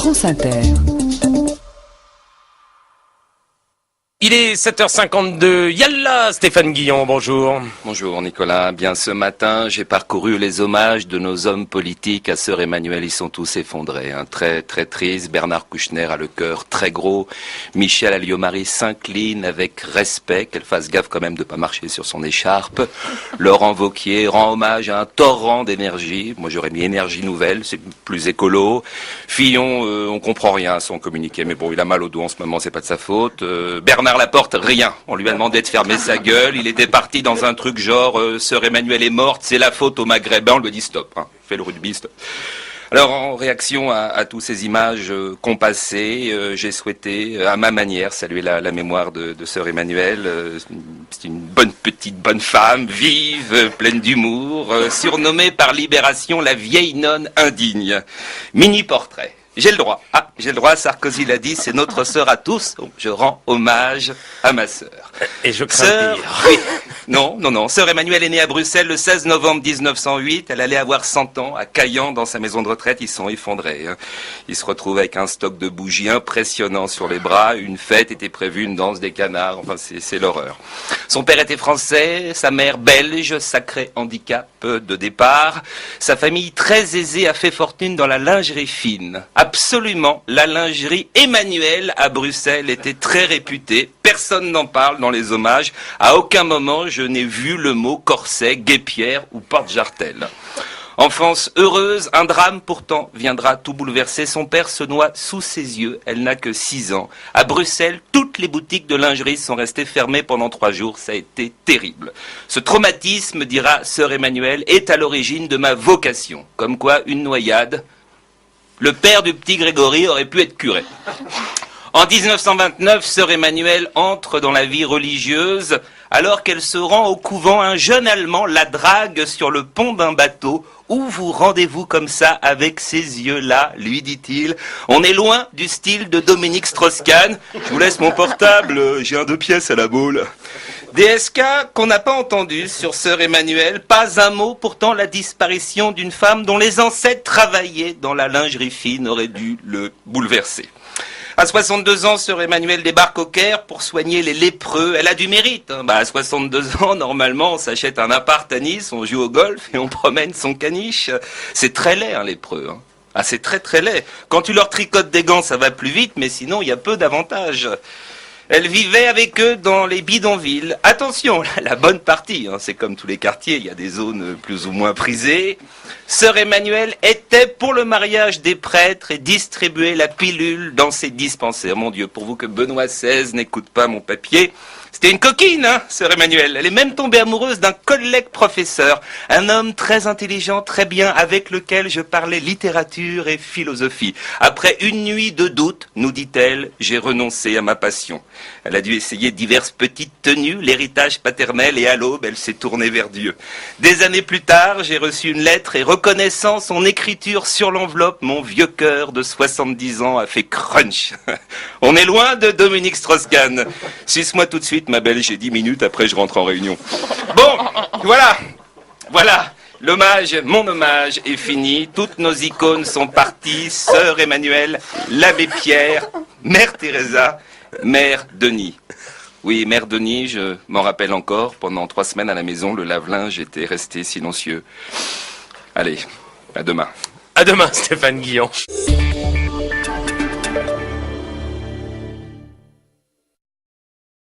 France Inter. Il est 7h52. Yalla, Stéphane Guillon, bonjour. Bonjour Nicolas. Bien ce matin, j'ai parcouru les hommages de nos hommes politiques à Sœur Emmanuelle. Ils sont tous effondrés. Très très triste. Bernard Kouchner a le cœur très gros. Michel Alliot-Marie s'incline avec respect. Qu'elle fasse gaffe quand même de pas marcher sur son écharpe. Laurent Wauquiez rend hommage à un torrent d'énergie. Moi j'aurais mis énergie nouvelle, c'est plus écolo. Fillon, on comprend rien à son communiqué, mais bon, il a mal au dos en ce moment, c'est pas de sa faute. Bernard Laporte, rien. On lui a demandé de fermer sa gueule. Il était parti dans un truc genre Sœur Emmanuelle est morte, c'est la faute aux Maghrébins. On lui a dit stop, fais le rugby, stop. Alors en réaction à toutes ces images compassées, j'ai souhaité à ma manière saluer la mémoire de Sœur Emmanuelle. C'est une bonne femme, vive, pleine d'humour, surnommée par Libération la vieille nonne indigne. Mini portrait. J'ai le droit, Sarkozy l'a dit, c'est notre sœur à tous, donc je rends hommage à ma sœur. Et je crains pire. Oui. Non, Sœur Emmanuelle est née à Bruxelles le 16 novembre 1908, elle allait avoir 100 ans, à Caillan, dans sa maison de retraite, ils sont effondrés. Ils se retrouvent avec un stock de bougies impressionnant sur les bras, une fête était prévue, une danse des canards, enfin c'est l'horreur. Son père était français, sa mère belge, sacré handicap de départ. Sa famille très aisée a fait fortune dans la lingerie fine. Absolument, la lingerie Emmanuelle à Bruxelles était très réputée. Personne n'en parle dans les hommages. À aucun moment je n'ai vu le mot corset, guêpière ou porte-jartel. Enfance heureuse, un drame pourtant viendra tout bouleverser. Son père se noie sous ses yeux, elle n'a que 6 ans. À Bruxelles, toutes les boutiques de lingerie sont restées fermées pendant 3 jours. Ça a été terrible. Ce traumatisme, dira Sœur Emmanuelle, est à l'origine de ma vocation. Comme quoi, une noyade, le père du petit Grégory aurait pu être curé. En 1929, Sœur Emmanuelle entre dans la vie religieuse. Alors qu'elle se rend au couvent, un jeune Allemand la drague sur le pont d'un bateau. Où vous rendez-vous comme ça avec ces yeux-là, lui dit-il. On est loin du style de Dominique Strauss-Kahn. Je vous laisse mon portable, j'ai un 2 pièces à la boule. DSK qu'on n'a pas entendu sur Sœur Emmanuelle. Pas un mot, pourtant la disparition d'une femme dont les ancêtres travaillaient dans la lingerie fine aurait dû le bouleverser. À 62 ans, Sœur Emmanuelle débarque au Caire pour soigner les lépreux. Elle a du mérite. À 62 ans, normalement, on s'achète un appart à Nice, on joue au golf et on promène son caniche. C'est très laid, un lépreux. C'est très très laid. Quand tu leur tricotes des gants, ça va plus vite, mais sinon, il y a peu d'avantages. Elle vivait avec eux dans les bidonvilles. Attention, la bonne partie, c'est comme tous les quartiers, il y a des zones plus ou moins prisées. Sœur Emmanuelle était pour le mariage des prêtres et distribuait la pilule dans ses dispensaires. Mon Dieu, pour vous que Benoît XVI n'écoute pas mon papier, c'était une coquine, Sœur Emmanuelle. Elle est même tombée amoureuse d'un collègue professeur, un homme très intelligent, très bien, avec lequel je parlais littérature et philosophie. Après une nuit de doute, nous dit-elle, j'ai renoncé à ma passion. Elle a dû essayer diverses petites tenues, l'héritage paternel, et à l'aube, elle s'est tournée vers Dieu. Des années plus tard, j'ai reçu une lettre et reconnaissant son écriture sur l'enveloppe, mon vieux cœur de 70 ans a fait crunch. On est loin de Dominique Strauss-Kahn. Suce-moi tout de suite, ma belle, j'ai 10 minutes, après je rentre en réunion. Bon, voilà. L'hommage, mon hommage est fini. Toutes nos icônes sont parties. Sœur Emmanuelle, l'abbé Pierre, Mère Teresa, Mère Denis. Oui, Mère Denis, je m'en rappelle encore. Pendant 3 semaines à la maison, le lave-linge était resté silencieux. Allez, à demain. À demain, Stéphane Guillon.